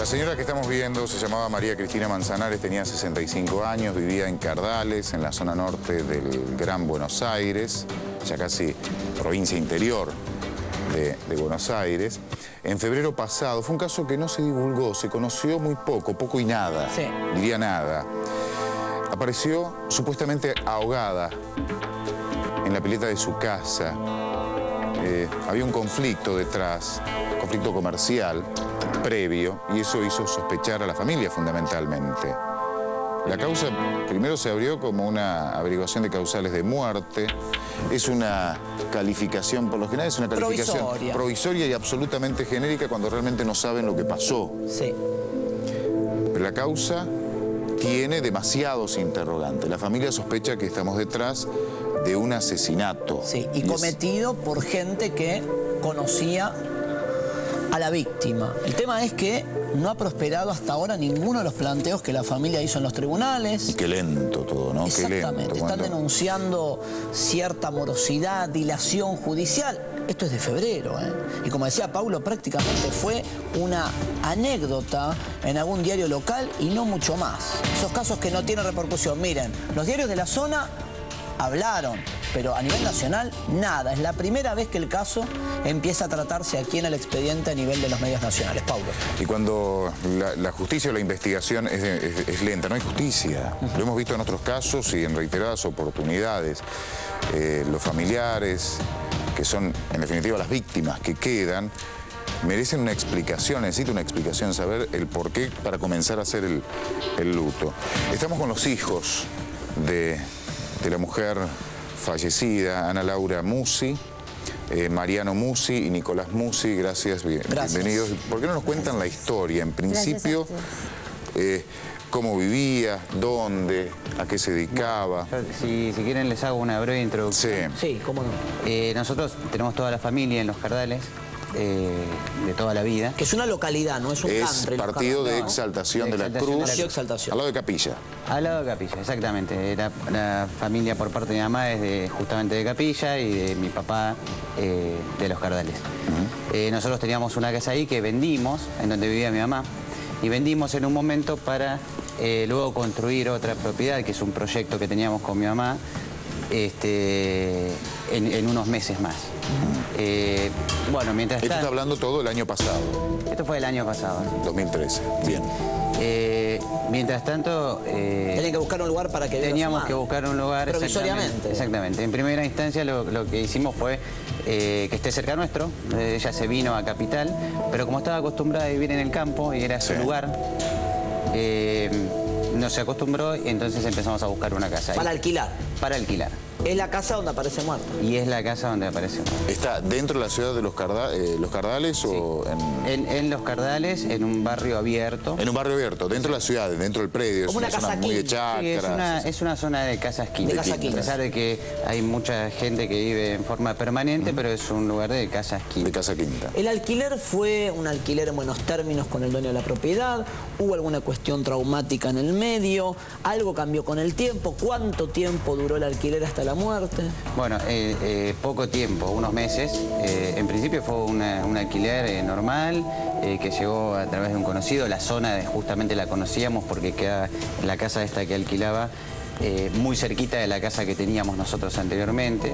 La señora que estamos viendo se llamaba María Cristina Manzanares, tenía 65 años, vivía en Cardales, en la zona norte del Gran Buenos Aires, ya casi provincia interior de Buenos Aires. En febrero pasado, fue un caso que no se divulgó, se conoció muy poco y nada, sí, diría nada. Apareció supuestamente ahogada en la pileta de su casa. Había un conflicto detrás, conflicto comercial previo, y eso hizo sospechar a la familia fundamentalmente. La causa primero se abrió como una averiguación de causales de muerte. Es una calificación, por lo general es una calificación provisoria y absolutamente genérica cuando realmente no saben lo que pasó. Sí. Pero la causa tiene demasiados interrogantes. La familia sospecha que estamos detrás de un asesinato. Sí, y cometido por gente que conocía a la víctima. El tema es que no ha prosperado hasta ahora ninguno de los planteos que la familia hizo en los tribunales. Y qué lento todo, ¿no? Exactamente. Qué lento. Están denunciando cierta morosidad, dilación judicial. Esto es de febrero, ¿eh? Y como decía Paulo, prácticamente fue una anécdota en algún diario local y no mucho más. Esos casos que no tienen repercusión. Miren, los diarios de la zona hablaron, pero a nivel nacional, nada. Es la primera vez que el caso empieza a tratarse aquí en el expediente a nivel de los medios nacionales. Paulo. Y cuando la justicia o la investigación es lenta, no hay justicia. Lo hemos visto en otros casos y en reiteradas oportunidades. Los familiares, que son en definitiva las víctimas que quedan, merecen una explicación, necesita una explicación, saber el porqué para comenzar a hacer el luto. Estamos con los hijos de la mujer fallecida, Ana Laura Musi, Mariano Musi y Nicolás Musi. Gracias, bienvenidos. ¿Por qué no nos cuentan la historia? En principio, cómo vivía, dónde, a qué se dedicaba. Bueno, si quieren les hago una breve introducción. Sí. Sí, cómo no. Nosotros tenemos toda la familia en Los Cardales, de toda la vida. Que es una localidad, no es un country. Es partido de Exaltación de la Cruz, Exaltación. al lado de Capilla. Al lado de Capilla, exactamente. La familia por parte de mi mamá es justamente de Capilla y de mi papá de Los Cardales. Nosotros teníamos una casa ahí que vendimos, en donde vivía mi mamá, y vendimos en un momento para luego construir otra propiedad, que es un proyecto que teníamos con mi mamá, en unos meses más. Bueno, mientras Esto está hablando todo el año pasado. Esto fue el año pasado. 2013, bien. Mientras tanto... Tenían que buscar un lugar para que teníamos que buscar un lugar... Provisoriamente. Exactamente. En primera instancia lo que hicimos fue que esté cerca nuestro. Ella se vino a Capital, pero como estaba acostumbrada a vivir en el campo y era su lugar, no se acostumbró y entonces empezamos a buscar una casa. Para alquilar. Para alquilar. Es la casa donde aparece muerto. Y es la casa donde aparece muerto. ¿Está dentro de la ciudad de Los Cardales Sí. o en Los Cardales, en un barrio abierto. En un barrio abierto, dentro de la ciudad, dentro del predio. Como es una zona casa muy de quinta. chacras. Sí, es una zona de casas quintas. De casa quinta. A pesar de que hay mucha gente que vive en forma permanente, pero es un lugar de casas quintas. De casa quinta. ¿El alquiler fue un alquiler en buenos términos con el dueño de la propiedad? ¿Hubo alguna cuestión traumática en el medio? ¿Algo cambió con el tiempo? ¿Cuánto tiempo duró el alquiler hasta la muerte? Bueno, poco tiempo, unos meses. En principio fue un alquiler normal, que llegó a través de un conocido. La zona justamente la conocíamos porque queda en la casa esta que alquilaba, muy cerquita de la casa que teníamos nosotros anteriormente.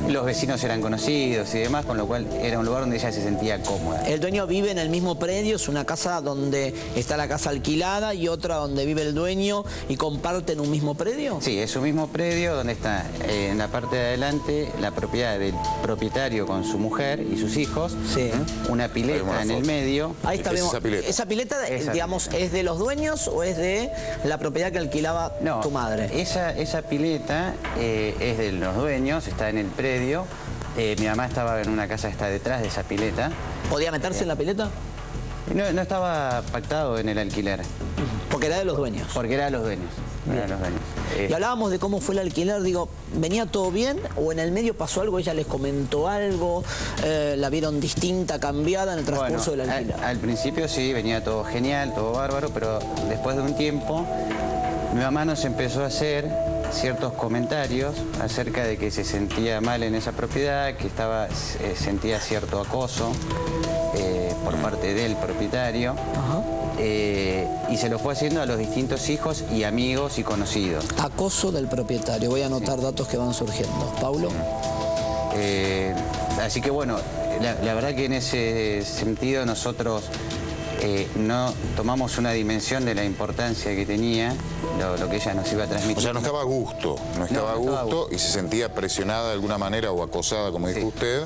Los vecinos eran conocidos y demás, con lo cual era un lugar donde ella se sentía cómoda. El dueño vive en el mismo predio, es una casa donde está la casa alquilada y otra donde vive el dueño y comparten un mismo predio. Sí, es un mismo predio donde está en la parte de adelante la propiedad del propietario con su mujer y sus hijos, Sí. una pileta en el medio. Ahí está, vemos. Esa pileta. Digamos, ¿es de los dueños o es de la propiedad que alquilaba tu madre? Esa pileta es de los dueños, está en el predio. Mi mamá estaba en una casa que está detrás de esa pileta. ¿Podía meterse en la pileta? No estaba pactado en el alquiler. Porque era de los dueños. Porque era de los dueños. Era de los dueños. Y hablábamos de cómo fue el alquiler, digo, ¿venía todo bien o en el medio pasó algo? ¿Ella les comentó algo? ¿La vieron distinta, cambiada en el transcurso del alquiler? Al principio sí, venía todo genial, todo bárbaro, pero después de un tiempo mi mamá nos empezó a hacer ciertos comentarios acerca de que se sentía mal en esa propiedad, que sentía cierto acoso por parte del propietario. Ajá. Y se lo fue haciendo a los distintos hijos y amigos y conocidos. Acoso del propietario. Voy a anotar datos que van surgiendo. Paulo. Así que bueno, la verdad que en ese sentido nosotros no tomamos una dimensión de la importancia que tenía lo que ella nos iba a transmitir. O sea, no estaba a gusto, no estaba a gusto y se sentía presionada de alguna manera o acosada, como dijo usted,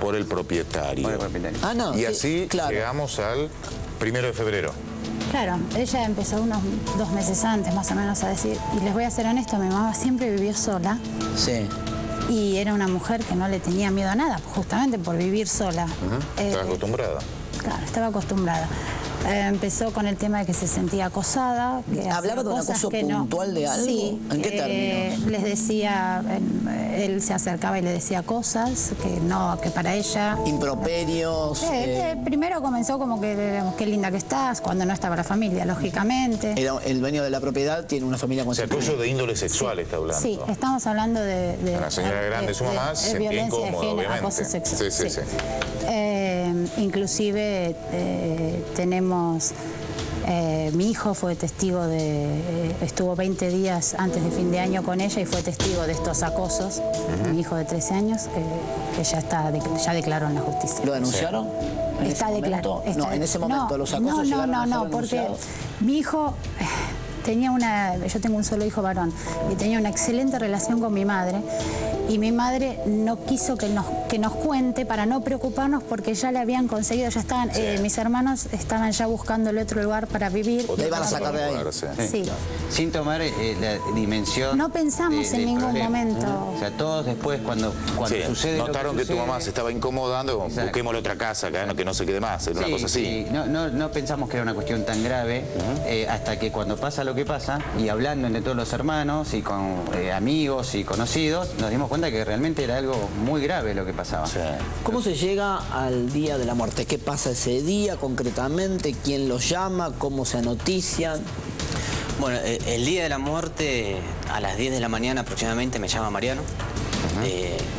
por el propietario. Por el propietario. Ah, no. Y así claro. llegamos al 1 de febrero. Claro, ella empezó unos 2 meses antes más o menos a decir, y les voy a ser honesto, mi mamá siempre vivió sola. Sí. Y era una mujer que no le tenía miedo a nada, justamente por vivir sola. Estaba acostumbrada. Claro, estaba acostumbrada. Empezó con el tema de que se sentía acosada. Que ¿Hablaba de un cosas acoso que no. puntual de algo? Sí. ¿En qué términos? Les decía, él se acercaba y le decía cosas que no, que para ella... Improperios. Primero comenzó como que qué linda que estás, cuando no estaba la familia, lógicamente. Era el dueño de la propiedad tiene una familia O sea, constituida. acoso de índole sexual está hablando. Sí, estamos hablando de La señora grande, su mamá, se sentía violencia de incómoda, género, obviamente. acoso sexual. Sí. Inclusive tenemos... mi hijo fue testigo estuvo 20 días antes de fin de año con ella y fue testigo de estos acosos. Mi hijo de 13 años, que ya declaró en la justicia. ¿Lo denunciaron? ¿En Está ese momento? declarado. No, en ese momento los acosos llegaron a ser porque denunciados. mi hijo yo tengo un solo hijo varón y tenía una excelente relación con mi madre y mi madre no quiso que nos cuente para no preocuparnos porque ya le habían conseguido, ya estaban, mis hermanos estaban ya buscando el otro lugar para vivir. Le iban a sacar de ahí. Sí. Sin tomar la dimensión. No pensamos en del ningún problema. momento. O sea, todos después cuando sucede. Notaron que tu mamá se estaba incomodando, Exacto. busquémosle otra casa, que no se quede más, era una cosa así. Sí. No pensamos que era una cuestión tan grave hasta que cuando pasa lo que pasa y hablando entre todos los hermanos y con amigos y conocidos, nos dimos cuenta que realmente era algo muy grave lo que pasaba. Sí. ¿Cómo se llega al día de la muerte? ¿Qué pasa ese día concretamente? ¿Quién los llama? ¿Cómo se anotician? Bueno, el día de la muerte, a las 10 de la mañana aproximadamente, me llama Mariano,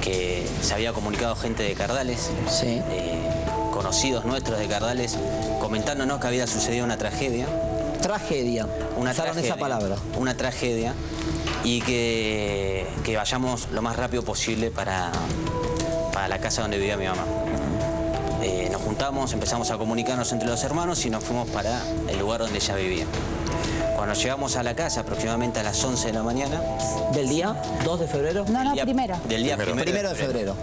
que se había comunicado gente de Cardales, Sí. conocidos nuestros de Cardales, comentándonos que había sucedido una tragedia. Tragedia. Una Usaron tragedia, esa palabra. Una tragedia, y que vayamos lo más rápido posible para la casa donde vivía mi mamá. Nos juntamos, empezamos a comunicarnos entre los hermanos y nos fuimos para el lugar donde ella vivía. Cuando llegamos a la casa, aproximadamente a las 11 de la mañana... ¿Del día 2 de febrero? No, día- primero. Del día Primero de febrero.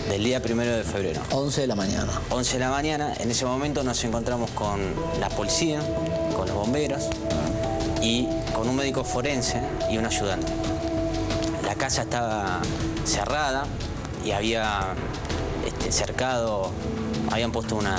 Del día 1 de febrero. 11 de la mañana. 11 de la mañana, en ese momento nos encontramos con la policía, con los bomberos y con un médico forense y un ayudante. La casa estaba cerrada y había cercado, habían puesto una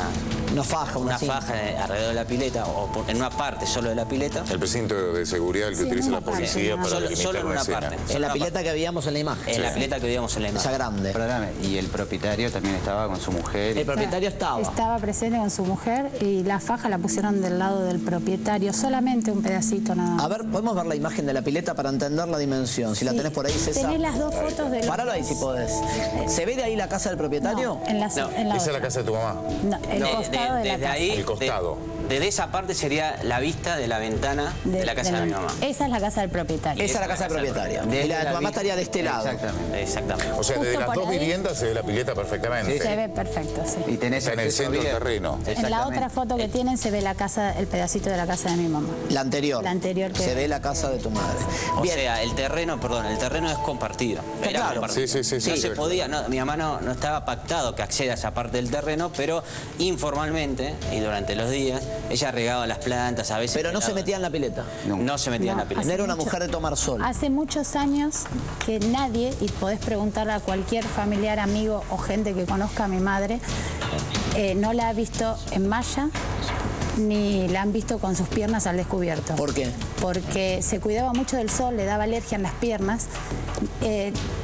Una cinta. faja alrededor de la pileta, o en una parte solo de la pileta. El precinto de seguridad que Sí, utiliza en la una parte, policía para Solo limitar en la una escena. parte. En la pileta que veíamos en la imagen. En la pileta que veíamos en la imagen. Esa grande. Perdóname, y el propietario también estaba con su mujer. El propietario estaba. Estaba presente con su mujer y la faja la pusieron del lado del propietario, solamente un pedacito nada más. A ver, ¿podemos ver la imagen de la pileta para entender la dimensión? Si la Sí. tenés por ahí, César. Tenés las dos fotos de los Paralo ahí si podés. ¿Se ve de ahí la casa del propietario? No, en la, No, en la Esa es la otra. casa de tu mamá. No, el No, costado de la desde casa. ahí, El costado. Desde esa parte sería la vista de la ventana de la casa de mi mamá. Esa es la casa del propietario. Esa es la casa del propietario. Y la de tu mamá estaría de este lado. Exactamente. Exactamente. O sea, Justo desde las por dos ahí. viviendas se ve la pileta perfectamente. Se ve perfecto, sí. Y tenés Está en el acceso centro del abierto. terreno. En la Exactamente. otra foto que tienen se ve la casa, el pedacito de la casa de mi mamá. La anterior. La anterior que- Se ve la casa de tu madre. O Bien. sea, el terreno es compartido. Era Claro. compartido. Sí, No sí. se podía, mi mamá no estaba pactado que acceda a esa parte del terreno, pero informalmente y durante los días, ella regaba las plantas, a veces... Pero no se regaba- metía en la pileta. No se metía en la No, pileta. No era una mucho- mujer de tomar sol. Hace muchos años que nadie, y podés preguntarle a cualquier familiar, amigo o gente que conozca a mi madre, no la ha visto en malla ni la han visto con sus piernas al descubierto. ¿Por qué? Porque se cuidaba mucho del sol, le daba alergia en las piernas.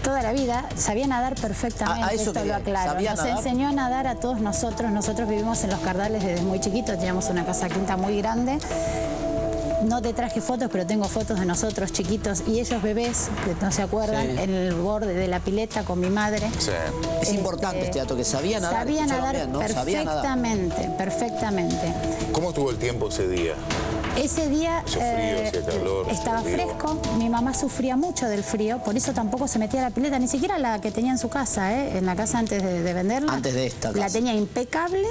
Toda la vida sabía nadar perfectamente, A eso esto quería lo ir. aclaro. ¿Sabía Nos nadar? enseñó a nadar a todos nosotros. Nosotros vivimos en Los Cardales desde muy chiquitos, teníamos una casa quinta muy grande. no te traje fotos, pero tengo fotos de nosotros chiquitos y ellos bebés, que no se acuerdan, Sí. en el borde de la pileta con mi madre. Sí. Es importante este dato, que sabía nadar. Sabía escucharon nadar bien, ¿no? Sabía nadar. perfectamente, perfectamente. ¿Cómo estuvo el tiempo ese día? Ese día Hacía frío, hacía calor, estaba hacía frío. fresco, mi mamá sufría mucho del frío, por eso tampoco se metía a la pileta, ni siquiera la que tenía en su casa, en la casa antes de venderla. Antes de esta La casa. tenía impecable,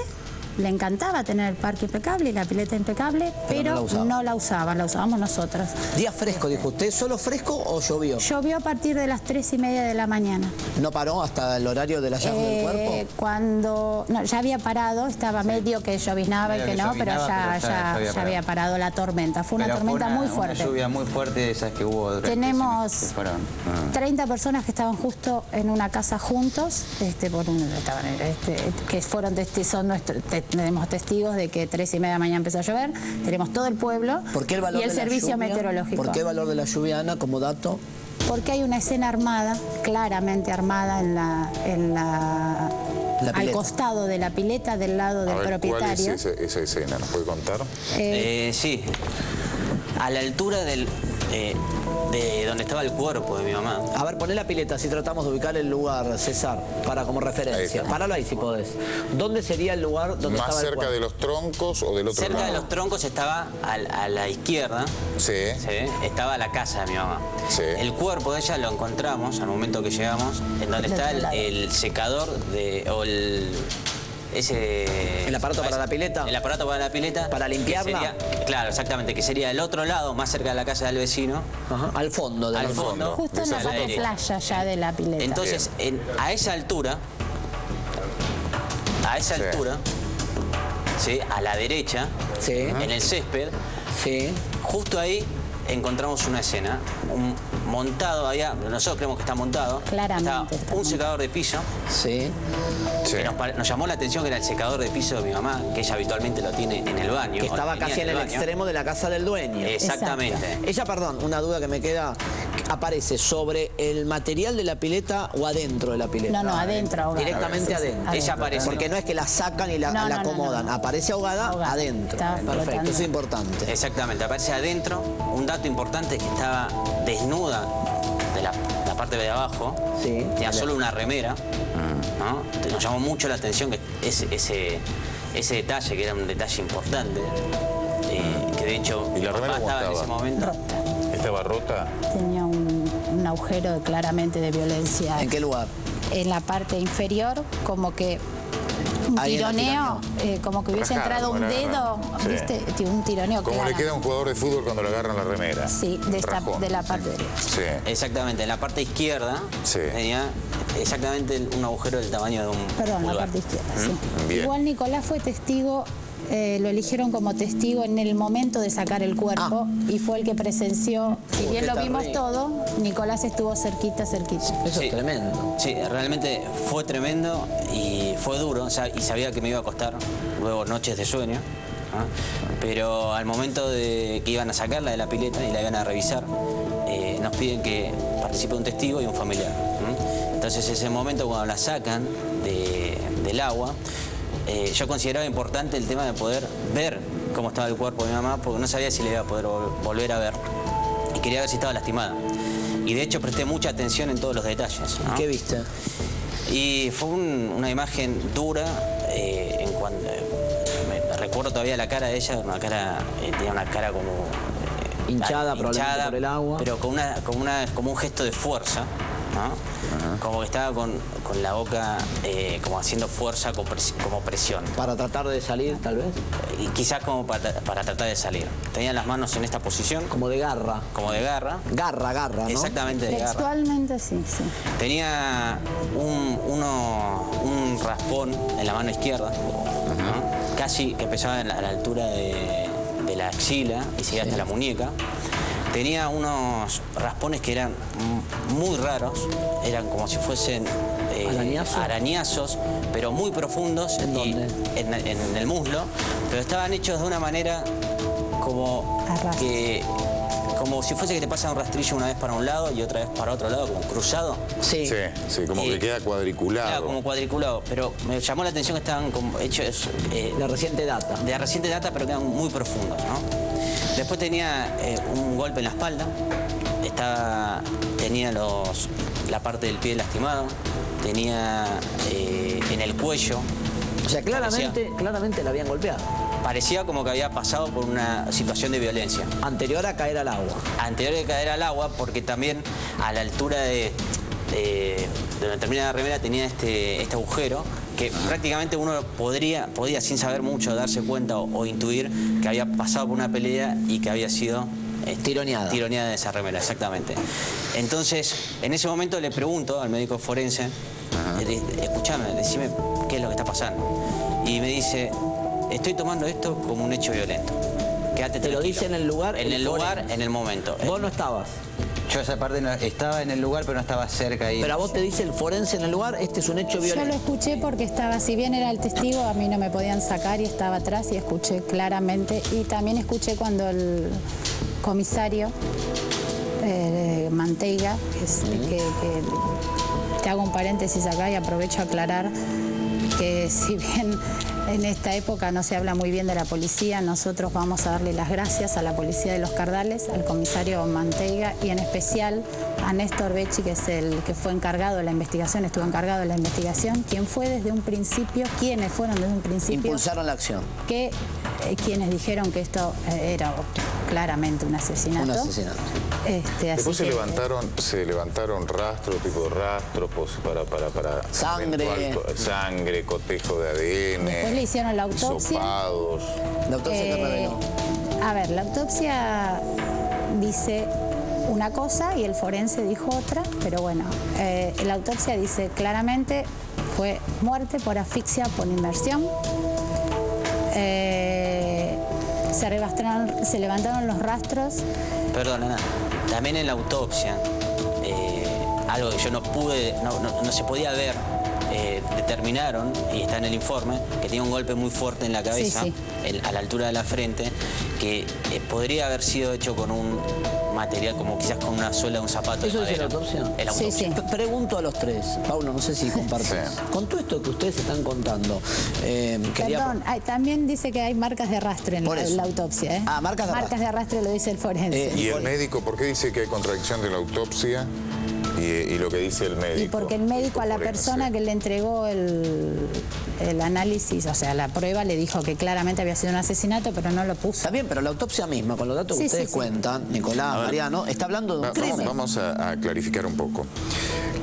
le encantaba tener el parque impecable y la pileta impecable, pero no la usaba, la usábamos nosotros. Día fresco, dijo usted. ¿Solo fresco o llovió? Llovió a partir de las 3:30 de la mañana. ¿No paró hasta el horario del hallazgo del cuerpo? Cuando no, ya había parado, estaba medio que lloviznaba y Medio que que no, pero lloviznaba, ya había parado la tormenta. Fue una Pero tormenta muy Una fuerte. lluvia muy fuerte de esas que hubo durante Tenemos ese mes, que fueron, 30 personas que estaban justo en una casa juntos, que fueron tenemos testigos de que 3:30 de la mañana empezó a llover. Tenemos todo el pueblo ¿Por qué el valor y el de la servicio lluvia? meteorológico. ¿Por qué el valor de la lluvia, Ana, como dato? Porque hay una escena armada, claramente armada La al pileta. costado de la pileta del lado del A ver, propietario. ¿cuál es esa escena? ¿Nos puede contar? Sí, a la altura de donde estaba el cuerpo de mi mamá. A ver, poné la pileta, si tratamos de ubicar el lugar, César, para como referencia. Ahí está. Páralo ahí si podés. ¿Dónde sería el lugar donde ¿Más estaba el cerca cuerpo? de los troncos o del otro Cerca lado? de los troncos estaba a la izquierda, Sí. ¿sí? Estaba la casa de mi mamá. Sí. El cuerpo de ella lo encontramos al momento que llegamos, en donde Del está otro lado. el secador ¿El aparato para la pileta? El aparato para la pileta. ¿Para que limpiarla? sería- claro, exactamente, que sería el otro lado, más cerca de la casa del vecino. Ajá, al fondo. Al del fondo. Justo en la a la parte derecha. playa ya de la pileta. Entonces, a esa altura, Sí. ¿sí? A la derecha, Sí. en el césped, Sí. justo ahí encontramos una escena, montado, nosotros creemos que está montado, Claramente estaba está un montado. secador de piso, Sí. Sí. que nos llamó la atención que era el secador de piso de mi mamá, que ella habitualmente lo tiene en el baño. Que o estaba lo tenía casi en el baño. extremo de la casa del dueño. Exactamente. Ella, perdón, una duda que me queda, ¿aparece sobre el material de la pileta o adentro de la pileta? No, adentro, ahogada. Directamente Sí, sí, adentro. Ella aparece. Porque no es que la sacan y la No, no, acomodan, no. aparece ahogada, Ahogada. adentro. Estaba Perfecto, flotando. eso es importante. Exactamente, aparece adentro. Un dato importante es que estaba desnuda de la parte de abajo, Sí. tenía solo una remera, ¿no? Nos llamó mucho la atención que ese detalle, que era un detalle importante, que de hecho ¿Y mi la papá remera cómo estaba en ese estaba? momento. ¿Estaba rota? Tenía un agujero claramente de violencia ¿En qué lugar? en la parte inferior, como que un Ahí en la tironeo, como que hubiese Rajada, entrado un como la dedo, agarran. Sí. ¿viste? Un tironeo Como le clara. queda a un jugador de fútbol cuando le agarran la remera. Sí, Rajón. de la parte derecha. Sí. Exactamente, en la parte izquierda Sí. tenía exactamente un agujero del tamaño de un Perdón, la pulgar. parte izquierda, sí. Bien. Igual Nicolás fue testigo, lo eligieron como testigo en el momento de sacar el cuerpo y fue el que presenció, si bien qué lo vimos terrible. todo, Nicolás estuvo cerquita. Eso Sí. es tremendo. Sí, realmente fue tremendo y fue duro, y sabía que me iba a costar luego noches de sueño, ¿no? Pero al momento de que iban a sacarla de la pileta y la iban a revisar, nos piden que participe un testigo y un familiar, ¿no? Entonces ese momento cuando la sacan del agua, yo consideraba importante el tema de poder ver cómo estaba el cuerpo de mi mamá, porque no sabía si le iba a poder volver a ver y quería ver si estaba lastimada. Y de hecho presté mucha atención en todos los detalles, ¿no? ¿Qué viste? Y fue una imagen dura, en cuanto me recuerdo todavía la cara de ella, tenía una cara como Hinchada, probablemente por el agua. pero como un gesto de fuerza, ¿no? Como que estaba con la boca como haciendo fuerza como presión. Para tratar de salir, tal vez. Y quizás como para tratar de salir. Tenía las manos en esta posición, Como de garra. como de garra. Garra, ¿no? Exactamente de garra. Textualmente sí. Tenía un raspón en la mano izquierda, ¿no? Casi que empezaba a la altura de la axila y seguía hasta la muñeca. Tenía unos raspones que eran muy raros, eran como si fuesen ¿Arañazos? arañazos, pero muy profundos. ¿En dónde? En el muslo, pero estaban hechos de una manera como Arras. que como si fuese que te pasa un rastrillo una vez para un lado y otra vez para otro lado, como cruzado. Sí. Sí, como que queda cuadriculado. Claro, como cuadriculado, pero me llamó la atención que estaban como hechos De reciente data. de reciente data, pero quedan muy profundos, ¿no? Después tenía un golpe en la espalda, tenía la parte del pie lastimado, tenía en el cuello. O sea, claramente la habían golpeado. Parecía como que había pasado por una situación de violencia. Anterior a caer al agua. Anterior de caer al agua, porque también a la altura de donde termina la remera tenía este agujero que prácticamente uno podía sin saber mucho darse cuenta o intuir que había pasado por una pelea y que había sido Tironeada. Tironeada de esa remera, exactamente. Entonces, en ese momento le pregunto al médico forense, escuchame, decime qué es lo que está pasando. Y me dice, estoy tomando esto como un hecho violento. Quédate ¿Te lo tranquilo. dice en el lugar? En el lugar, en el momento. Vos no estabas. Yo esa parte no, estaba en el lugar, pero no estaba cerca ahí. Pero a vos te dice el forense en el lugar, este es un hecho Yo violento. lo escuché porque estaba, si bien era el testigo, a mí no me podían sacar y estaba atrás y escuché claramente. Y también escuché cuando el comisario Manteiga, que te hago un paréntesis acá y aprovecho a aclarar que si bien en esta época no se habla muy bien de la policía, nosotros vamos a darle las gracias a la policía de Los Cardales, al comisario Manteiga y en especial a Néstor Becci, que es el que fue encargado de la investigación, estuvo encargado de la investigación, quienes fueron desde un principio, Impulsaron la acción. que quienes dijeron que esto era claramente un asesinato. Un asesinato. Después se levantaron rastros, tipo de rastros para Sangre. sangre, cotejo de ADN. Después le hicieron la autopsia. Hisopados. La autopsia que reveló. A ver, la autopsia dice una cosa y el forense dijo otra, pero bueno, la autopsia dice claramente fue muerte por asfixia por inmersión. Se levantaron los rastros. Perdón, Ana. También en la autopsia, algo que yo no se podía ver, determinaron, y está en el informe, que tenía un golpe muy fuerte en la cabeza, Sí, a la altura de la frente, que podría haber sido hecho con un material como quizás con una suela de un zapato. ¿Eso de dice la madera. autopsia? En la Sí, autopsia. sí. Pregunto a los tres, Paulo, no sé si compartes. Sí. Con todo esto que ustedes están contando, Perdón, también dice que hay marcas de arrastre en Por eso. la autopsia. ¿eh? Ah, marcas de arrastre. Marcas de arrastre lo dice el forense. ¿Y el médico por qué dice que hay contradicción de la autopsia y lo que dice el médico? Y porque el médico a la forense? persona que le entregó el análisis, o sea, la prueba, le dijo que claramente había sido un asesinato, pero no lo puso. Está bien, pero la autopsia misma, con los datos que Sí, ustedes sí. cuentan, Nicolás, Mariano, está hablando de un crimen. Vamos a clarificar un poco.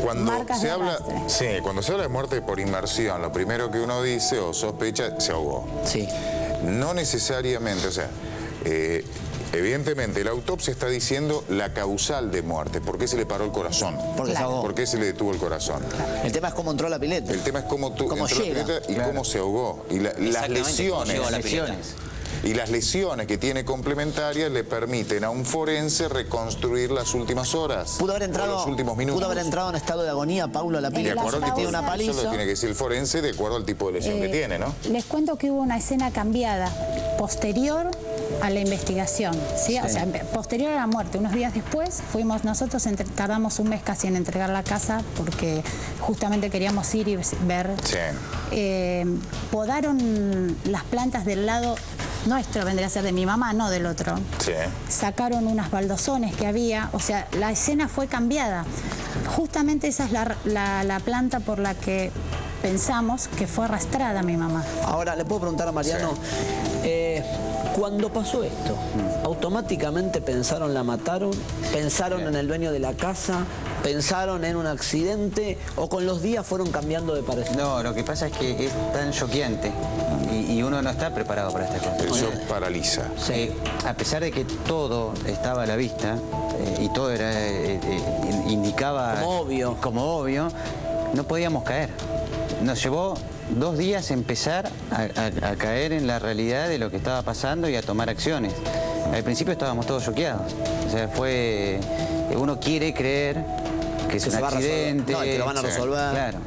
Cuando Marcas se de habla, arrastre. cuando se habla de muerte por inmersión, lo primero que uno dice o sospecha, se ahogó. Sí. No necesariamente, o sea, evidentemente la autopsia está diciendo la causal de muerte, por qué se le paró el corazón, Porque se ahogó. por qué se le detuvo el corazón. El tema es cómo entró la pileta. El tema es cómo entró la llega. pileta y cómo se ahogó. Y las Exactamente, cómo lesiones. llegó a la pileta. Y las lesiones que tiene complementarias le permiten a un forense reconstruir las últimas horas. Pudo haber o entrado, los últimos minutos. pudo haber entrado en estado de agonía, Paulo, a la De pileta. acuerdo al la tipo Tiene de una eso lo paliza. tiene que decir el forense de acuerdo al tipo de lesión que tiene, ¿no? Les cuento que hubo una escena cambiada posterior a la investigación, ¿sí? O sea, posterior a la muerte. Unos días después fuimos nosotros, tardamos un mes casi en entregar la casa porque justamente queríamos ir y ver. Sí. Podaron las plantas del lado nuestro, vendría a ser de mi mamá, no del otro. Sí. Sacaron unas baldosones que había, o sea, la escena fue cambiada. Justamente esa es la planta por la que pensamos que fue arrastrada mi mamá. Ahora, le puedo preguntar a Mariano, cuando pasó esto, ¿automáticamente pensaron la mataron? ¿Pensaron en el dueño de la casa? ¿Pensaron en un accidente? ¿O con los días fueron cambiando de parecer? No, lo que pasa es que es tan choqueante y uno no está preparado para esta cosa. El shock paraliza. A pesar de que todo estaba a la vista y todo era indicaba Como obvio. no podíamos caer. Nos llevó 2 días empezar a caer en la realidad de lo que estaba pasando y a tomar acciones. Al principio estábamos todos choqueados. O sea, uno quiere creer que es un se va a resolver. accidente. No, que lo van a resolver. Claro.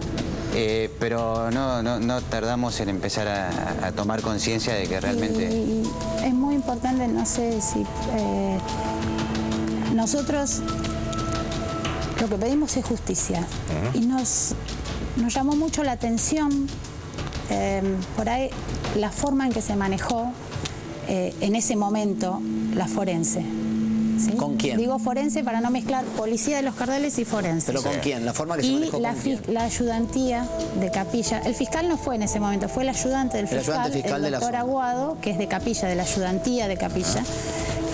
Pero no tardamos en empezar a tomar conciencia de que realmente... Y es muy importante, no sé si nosotros lo que pedimos es justicia. Y nos llamó mucho la atención por ahí la forma en que se manejó en ese momento la forense. ¿Sí? ¿Con quién? Digo forense para no mezclar policía de los Cardales y forense. ¿Pero con quién? ¿La forma que se Y manejó con quién? la ayudantía de Capilla. El fiscal no fue en ese momento, fue el ayudante del fiscal, el doctor Aguado, que es de Capilla, de la ayudantía de Capilla.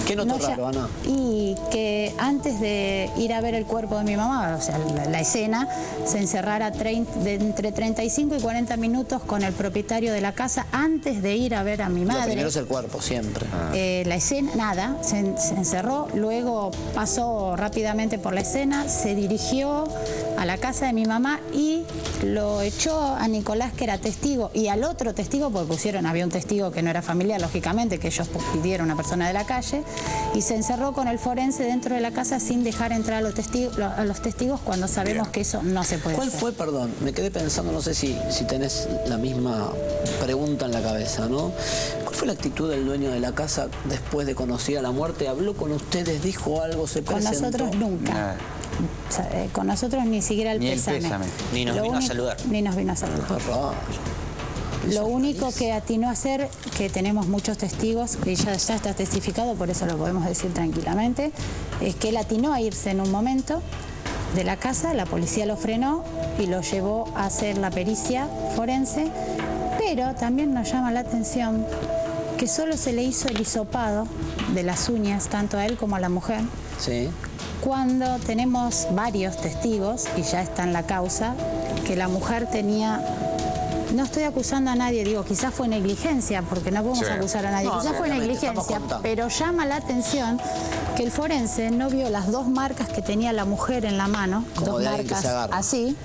¿Qué notó raro, Ana? Y que antes de ir a ver el cuerpo de mi mamá, o sea, la escena, se encerrara entre 35 y 40 minutos con el propietario de la casa antes de ir a ver a mi madre. Lo primero es el cuerpo, siempre. La escena, nada, se encerró, luego pasó rápidamente por la escena, se dirigió a la casa de mi mamá y lo echó a Nicolás, que era testigo, y al otro testigo, porque había un testigo que no era familiar, lógicamente, que ellos pidieron a una persona de la calle, y se encerró con el forense dentro de la casa sin dejar entrar a los testigos cuando sabemos que eso no se puede ¿Cuál hacer. fue, perdón, me quedé pensando, no sé si tenés la misma pregunta en la cabeza, ¿no? ¿Cuál fue la actitud del dueño de la casa después de conocida la muerte? ¿Habló con ustedes, dijo algo, se Con presentó? nosotros nunca. Nada. O sea, con nosotros ni siquiera el Ni el pésame. pésame. Ni nos vino a saludar. Ni nos vino a saludar. Qué raro. Lo único que atinó a hacer, que tenemos muchos testigos, que ya está testificado, por eso lo podemos decir tranquilamente, es que él atinó a irse en un momento de la casa, la policía lo frenó y lo llevó a hacer la pericia forense, pero también nos llama la atención que solo se le hizo el hisopado de las uñas, tanto a él como a la mujer, Sí. cuando tenemos varios testigos, y ya está en la causa, que la mujer tenía... No estoy acusando a nadie, digo, quizás fue negligencia, porque no podemos acusar a nadie, No, quizás fue claramente, negligencia, estamos contando. pero llama la atención que el forense no vio las dos marcas que tenía la mujer en la mano, Como dos de alguien que marcas se agarra. así,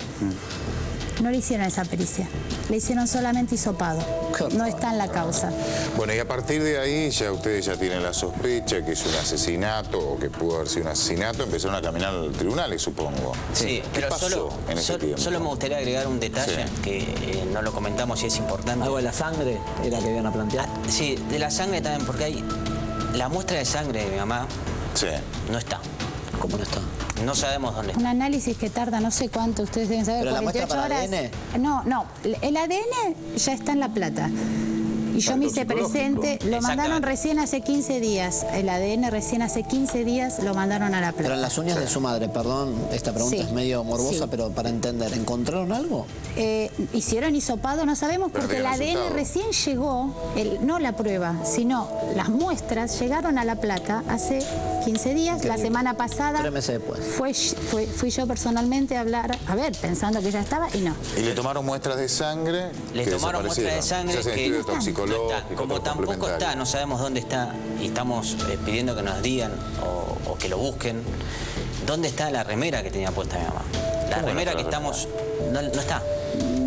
no le hicieron esa pericia, le hicieron solamente hisopado, Qué no raro. está en la causa. Bueno, y a partir de ahí ya ustedes ya tienen la sospecha que es un asesinato o que pudo haber sido un asesinato, empezaron a caminar a los tribunales, supongo. Sí, ¿Qué pero pasó en ese tiempo? solo me gustaría agregar un detalle que no lo comentamos y es importante. ¿Algo de la sangre era que iban a plantear? Sí, de la sangre también, porque hay la muestra de sangre de mi mamá Sí. no está. ¿Cómo no está? No sabemos dónde está. Un análisis que tarda no sé cuánto, ustedes deben saber, ¿Pero la muestra 48 para horas. No, el ADN ya está en La Plata. Y yo me hice presente, lo mandaron recién hace 15 días, el ADN recién hace 15 días lo mandaron a La Pero en Plata. las uñas de su madre, perdón, esta pregunta Sí. es medio morbosa, Sí. pero para entender, ¿encontraron algo? Hicieron hisopado, no sabemos, Pero porque el tiene ADN resultado. recién llegó, no la prueba, sino las muestras llegaron a La Plata hace 15 días, Increíble. la semana pasada. 3 meses después. Fui yo personalmente a hablar, pensando que ya estaba y no. ¿Y le tomaron muestras de sangre? Le que tomaron muestras de desaparecieron? sangre Se hacen que estudios no toxicológicos, está. Como tampoco complementarios. está, no sabemos dónde está y estamos pidiendo que nos digan o que lo busquen. ¿Dónde está la remera que tenía puesta mi mamá? La ¿Cómo remera no que está la estamos... No está.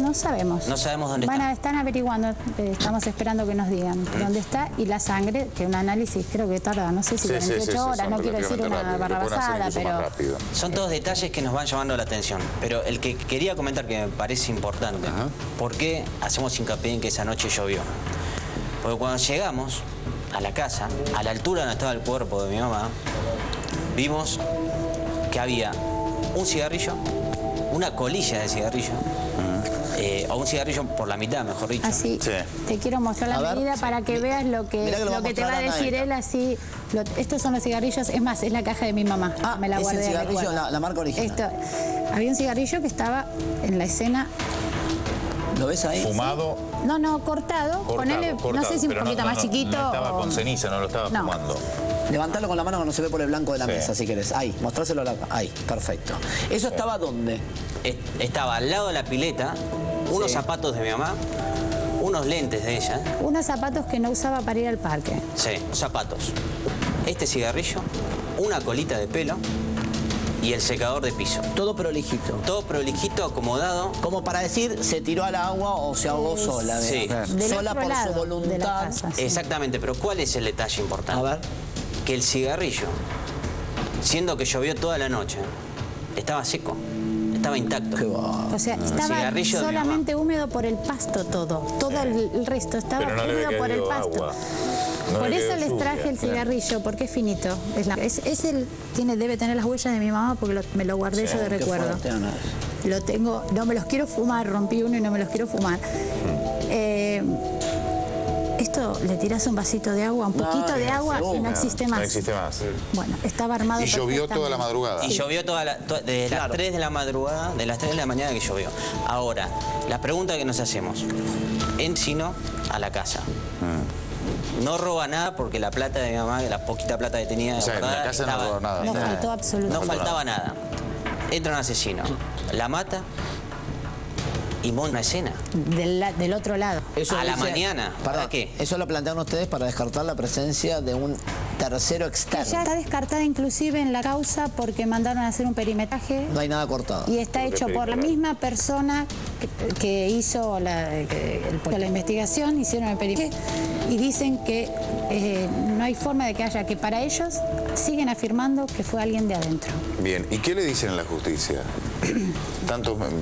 No sabemos. No sabemos dónde está. Están averiguando, estamos esperando que nos digan dónde está, y la sangre, que un análisis creo que tarda, no sé si 48 horas, son no quiero decir relativamente una rápidos. Lo pueden hacer barrabasada, incluso más pero... rápido. Son todos detalles que nos van llamando la atención. Pero el que quería comentar que me parece importante, ¿por qué hacemos hincapié en que esa noche llovió? Porque cuando llegamos a la casa, a la altura donde estaba el cuerpo de mi mamá, vimos que había un cigarrillo, una colilla de cigarrillo, o un cigarrillo por la mitad, mejor dicho. Así, Sí. te quiero mostrar A la ver, medida sí. para que veas lo que, Mirá que lo va a te va a mostrar decir Anaeta. él así. Estos son los cigarrillos, es más, es la caja de mi mamá. Ah, me la es el guardé de cigarrillo, recuerdo. la marca original. Había un cigarrillo que estaba en la escena, ¿Lo ves ahí? Fumado, cortado, ponele, no sé si un pero poquito más chiquito. No estaba o- con ceniza, no lo estaba No. fumando. Levantalo con la mano que no se ve por el blanco de la Sí. mesa, si querés. Ahí, mostráselo ahí, perfecto. ¿Eso estaba dónde? Estaba al lado de la pileta, unos Sí. zapatos de mi mamá, unos lentes de ella, Unos zapatos que no usaba para ir al parque. sí, zapatos, este cigarrillo, una colita de pelo y el secador de piso. Todo prolijito. Todo prolijito, acomodado. Como para decir, se tiró al agua o se ahogó sola. Sí. digamos. Del Sola otro por lado su de la voluntad. casa, sí. Exactamente, pero ¿cuál es el detalle importante? A ver. Que el cigarrillo, siendo que llovió toda la noche, estaba seco, estaba intacto. Qué va. O sea, estaba cigarrillo de mi solamente húmedo por el pasto todo. Todo el resto estaba Pero no le húmedo había por el caído pasto. agua. No Por le eso quedó les lluvia, traje el claro. cigarrillo, porque es finito. Debe tener las huellas de mi mamá porque me lo guardé yo de Qué recuerdo. fuerte, Ana. Lo tengo, no me los quiero fumar, rompí uno y no me los quiero fumar. Esto le tirás un vasito de agua, un poquito de agua y no existe más. No existe más. Bueno, estaba armado. Y llovió toda la perfectamente. madrugada. Y llovió desde las 3 de la madrugada, de las 3 de la mañana que llovió. Ahora, la pregunta que nos hacemos, Encino a la casa. No roba nada porque la plata de mi mamá, la poquita plata que tenía, O sea, en la guardada, casa no estaba- robó nada. No faltó no absolutamente. faltaba nada. Entra un asesino, la mata y monta una escena. Del otro lado. Eso A la dice- mañana, ¿para Perdón, qué? Eso lo plantean ustedes para descartar la presencia de un tercero Que externo. ya está descartada inclusive en la causa porque mandaron a hacer un perimetraje No hay nada cortado. y está hecho por la misma persona que hizo la investigación, hicieron el perimetraje y dicen que no hay forma de que haya, que para ellos siguen afirmando que fue alguien de adentro. Bien, ¿y qué le dicen en la justicia?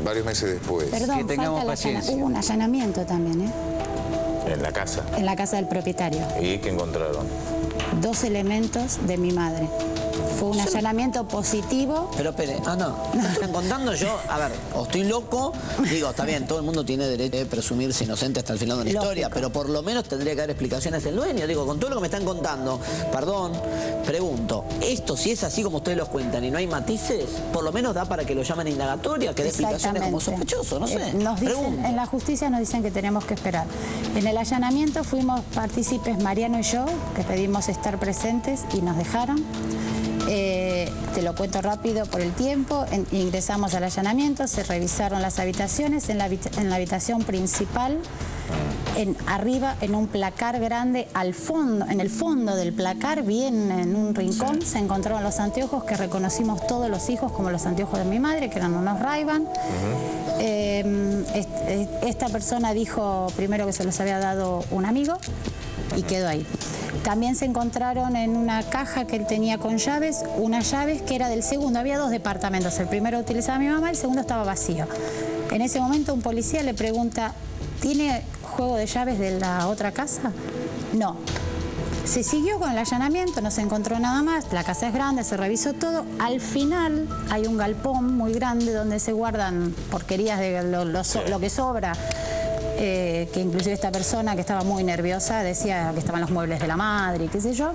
Varios meses después. Perdón, que tengamos falta paciencia. hubo un allanamiento también, En la casa. en la casa del propietario. ¿Y qué encontraron? 2 elementos de mi madre. Fue un allanamiento positivo. Pero espere, no. Están contando yo, a ver, o estoy loco, digo, está bien, todo el mundo tiene derecho de presumirse inocente hasta el final de la Lógico. historia, pero por lo menos tendría que dar explicaciones el dueño. Digo, con todo lo que me están contando, perdón, pregunto, esto si es así como ustedes lo cuentan y no hay matices, por lo menos da para que lo llamen indagatoria, que dé explicaciones como sospechoso, no sé. Nos dicen, Pregunto. en la justicia nos dicen que tenemos que esperar. En el allanamiento fuimos partícipes Mariano y yo, que pedimos estar presentes y nos dejaron. Te lo cuento rápido por el tiempo. Ingresamos al allanamiento, se revisaron las habitaciones. En la habitación principal, arriba, en un placar grande, al fondo, en el fondo del placar, bien en un rincón, se encontraron los anteojos que reconocimos todos los hijos como los anteojos de mi madre, que eran unos Ray-Ban. Esta persona dijo primero que se los había dado un amigo y quedó ahí. También se encontraron en una caja que él tenía con llaves, unas llaves que era del segundo. Había 2 departamentos, el primero utilizaba mi mamá, el segundo estaba vacío. En ese momento un policía le pregunta, ¿tiene juego de llaves de la otra casa? No. Se siguió con el allanamiento, no se encontró nada más, la casa es grande, se revisó todo. Al final hay un galpón muy grande donde se guardan porquerías de lo que sobra. Que inclusive esta persona que estaba muy nerviosa decía que estaban los muebles de la madre y qué sé yo.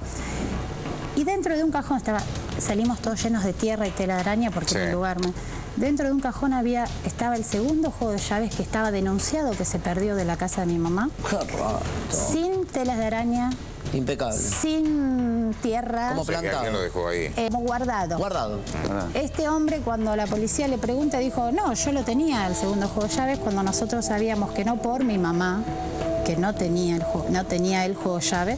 Y dentro de un cajón salimos todos llenos de tierra y tela de araña porque Sí. era un lugar... Dentro de un cajón estaba el segundo juego de llaves que estaba denunciado que se perdió de la casa de mi mamá. Qué rato. Sin telas de araña, Impecable. sin tierra, Como O sea, que alguien lo dejó ahí. guardado. Guardado. Este hombre, cuando la policía le pregunta, dijo, no, yo lo tenía, el segundo juego de llaves, cuando nosotros sabíamos que no por mi mamá, que no tenía el juego de llaves,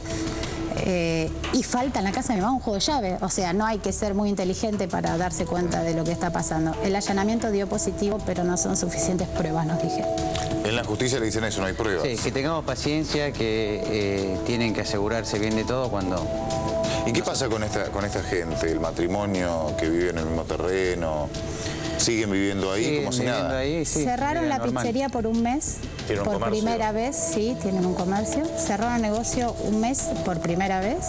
y falta en la casa de mi mamá un juego de llaves. O sea, no hay que ser muy inteligente para darse cuenta de lo que está pasando. El allanamiento dio positivo, pero no son suficientes pruebas, nos dijeron. En la justicia le dicen eso, no hay pruebas. Sí, que tengamos paciencia, que tienen que asegurarse bien de todo cuando... ¿Y qué pasa con esta gente? El matrimonio que vive en el mismo terreno, siguen viviendo ahí siguen como si viviendo nada. ahí, sí, Cerraron vida la normal. pizzería por un mes. ¿Tienen un Por comercio? primera vez, sí, tienen un comercio. Cerraron el negocio un mes por primera vez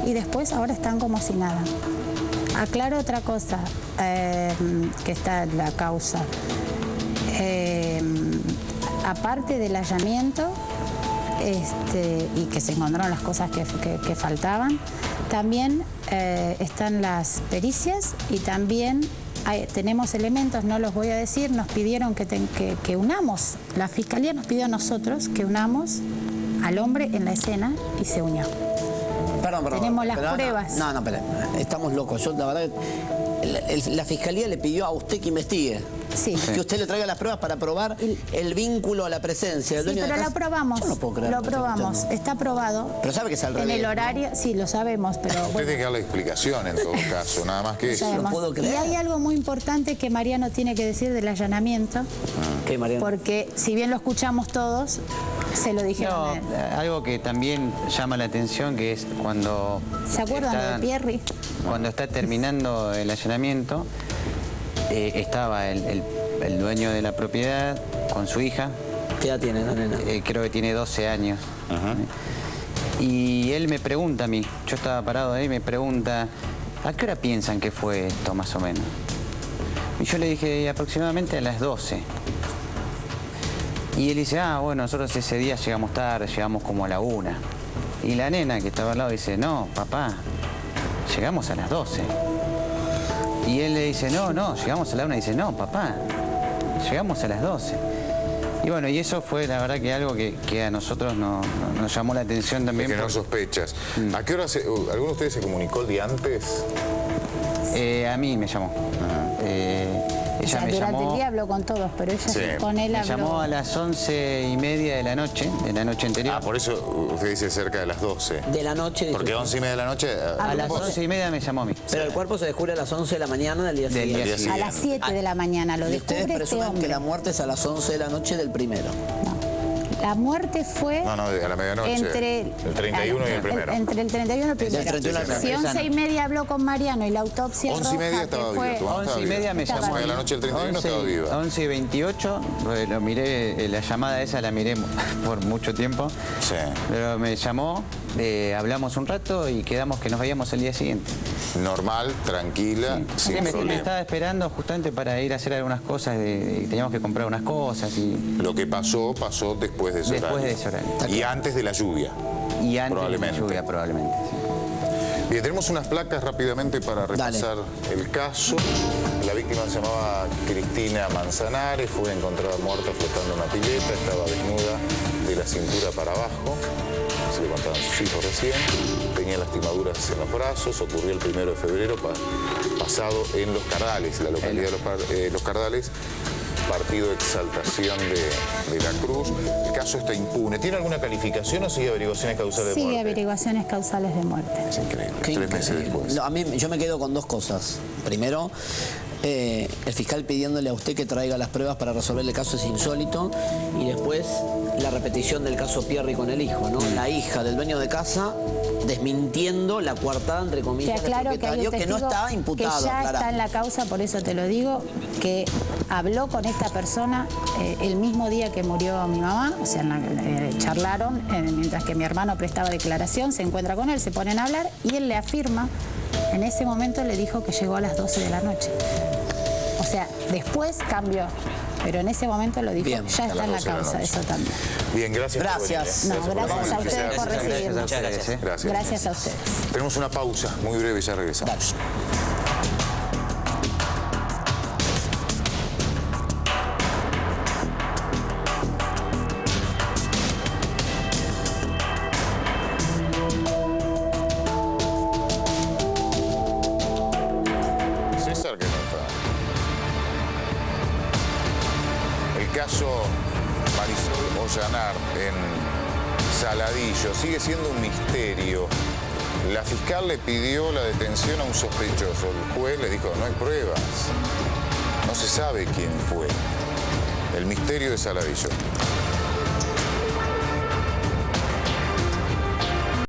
y después ahora están como si nada. Aclaro otra cosa que está en la causa. Aparte del allanamiento y que se encontraron las cosas que faltaban, también están las pericias y también tenemos elementos, no los voy a decir, nos pidieron que unamos, la Fiscalía nos pidió a nosotros que unamos al hombre en la escena y se unió. Perdón. Tenemos las pero, Ana, pruebas. No, espera. Estamos locos. Yo, la verdad, la Fiscalía le pidió a usted que investigue. Sí. Que usted le traiga las pruebas para probar el vínculo a la presencia del Sí, dueño de pero la lo casa. probamos. Yo no puedo creer Lo lo que estoy probamos. escuchando. Está probado. Pero sabe que es al En revés, el ¿no? horario, sí, lo sabemos, pero Usted bueno. tiene que dar la explicación en todo caso, nada más que eso. sabemos. puedo creer. Y hay algo muy importante que Mariano tiene que decir del allanamiento, ¿Qué, Mariano? porque si bien lo escuchamos todos, se lo dijeron. No, a él. algo que también llama la atención, que es cuando... ¿Se acuerdan de Pierri? Cuando está terminando el allanamiento, estaba el dueño de la propiedad con su hija, ¿Qué edad tiene la nena? Creo que tiene 12 años. Y él me pregunta a mí, yo estaba parado ahí, me pregunta, ¿a qué hora piensan que fue esto más o menos? Y yo le dije, aproximadamente a las 12. Y él dice, bueno, nosotros ese día llegamos tarde, llegamos como a la 1. Y la nena que estaba al lado dice, no, papá, llegamos a las 12. Y él le dice, no, llegamos a la 1. Y dice, no, papá, llegamos a las 12. Y bueno, y eso fue la verdad que algo que a nosotros nos llamó la atención también. Que no sospechas. ¿A qué hora alguno de ustedes se comunicó el día antes? A mí me llamó. O sea, Ella me durante llamó, el día habló con todos, pero ella Sí. con él me habló. llamó a las 11:30 de la noche anterior. Por eso usted dice cerca de las 12. De la noche. Porque dice. 11:30 de la noche... A las 11:30 me llamó a mí. Pero el cuerpo se descubre a las 11 de la mañana del día Del siguiente. día A las 7 de la mañana lo Y ustedes descubre este presumen hombre. que la muerte es a las 11 de la noche del primero. La muerte fue No, a la medianoche. entre el 31 y el primero. Entre el 31 y el primero. Del 31 al Si 11:30 habló con Mariano y la autopsia 11:30 roja, estaba que fue... vivo, tu mamá estaba 11:30 me viva. llamó. 11 de la noche del 31 estaba viva. 11:28, lo miré, la llamada esa la miré por mucho tiempo. Sí. Pero me llamó, hablamos un rato y quedamos que nos veíamos el día siguiente. Normal, tranquila, sin Me problema. estaba esperando justamente para ir a hacer algunas cosas, teníamos que comprar unas cosas y Lo que pasó después después de ese horario. de ese horario. Y antes de la lluvia. Y antes de la Probablemente. lluvia probablemente. Sí. Bien, tenemos unas placas rápidamente para repasar el caso. La víctima se llamaba Cristina Manzanares, fue encontrada muerta flotando en una pileta, estaba desnuda de la cintura para abajo, se le contaban sus hijos recién, tenía lastimaduras en los brazos, ocurrió el 1 de febrero pasado en Los Cardales, la localidad de Los Cardales, partido de Exaltación de la Cruz. El caso está impune. ¿Tiene alguna calificación o sigue averiguaciones causales de Sigue muerte? averiguaciones causales de muerte. Es increíble, Qué 3 meses increíble. después. No, a mí, yo me quedo con dos cosas. Primero, el fiscal pidiéndole a usted que traiga las pruebas para resolver el caso es insólito. Y después, la repetición del caso Pierri con el hijo, ¿no? La hija del dueño de casa desmintiendo la coartada, entre Te comillas, del aclaro que hay un propietario que no testigo está imputado. que ya aclará. está en la causa, por eso te lo digo, que habló con esta persona el mismo día que murió mi mamá, o sea, charlaron mientras que mi hermano prestaba declaración, se encuentra con él, se ponen a hablar y él le afirma, en ese momento le dijo que llegó a las 12 de la noche. O sea, después cambió, pero en ese momento lo dijo, Bien, ya a está las en la 12 de la causa, noche. eso también. Bien, gracias. por Gracias. venir, No, por gracias a venir. ustedes por recibirnos. Muchas gracias. Gracias. Gracias a ustedes. Tenemos una pausa muy breve, ya regresamos. Dale. César, que no está. El caso Marisol Ollanar en Saladillo sigue siendo un misterio. La fiscal le pidió la detención a un sospechoso. El juez le dijo, no hay pruebas. No se sabe quién fue. El misterio de Saladillo.